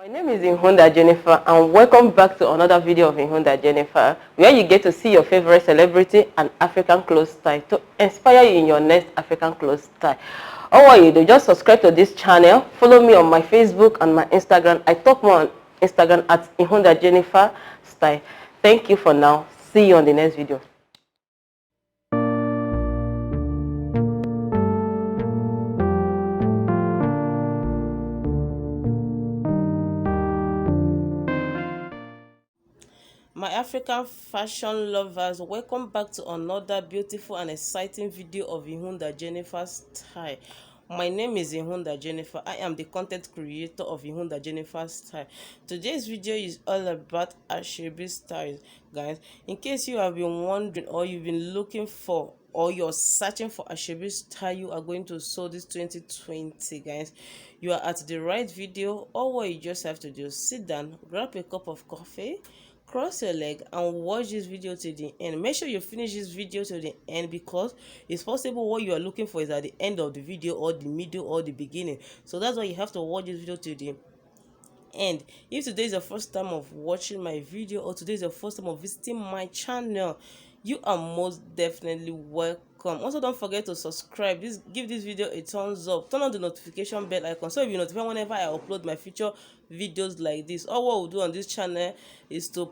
My name is Ihunda Jennifer and welcome back to another video of Ihunda Jennifer, where you get to see your favorite celebrity and African clothes style to inspire you in your next African clothes style. All what you do, just subscribe to this channel, follow me on my Facebook and my Instagram. I talk more on Instagram at Ihunda Jennifer style. Thank you for now. See you on the next video. My African fashion lovers, welcome back to another beautiful and exciting video of Ihunda Jennifer Style. My name is Ihunda Jennifer. I am the content creator of Ihunda Jennifer Style. Today's video is all about Asoebi styles, guys. In case you have been wondering or you've been looking for or you're searching for Asoebi style you are going to sew this 2020, guys, you are at the right video. All what you just have to do, sit down, grab a cup of coffee, cross your leg and watch this video to the end. Make sure you finish this video to the end, because it's possible what you are looking for is at the end of the video or the middle or the beginning. So that's why you have to watch this video to the end. If today is the first time of watching my video or today is the first time of visiting my channel, you are most definitely welcome. Also, don't forget to subscribe. Give this video a thumbs up, turn on the notification bell icon so you'll be notified whenever I upload my future videos like this. All what we'll do on this channel is to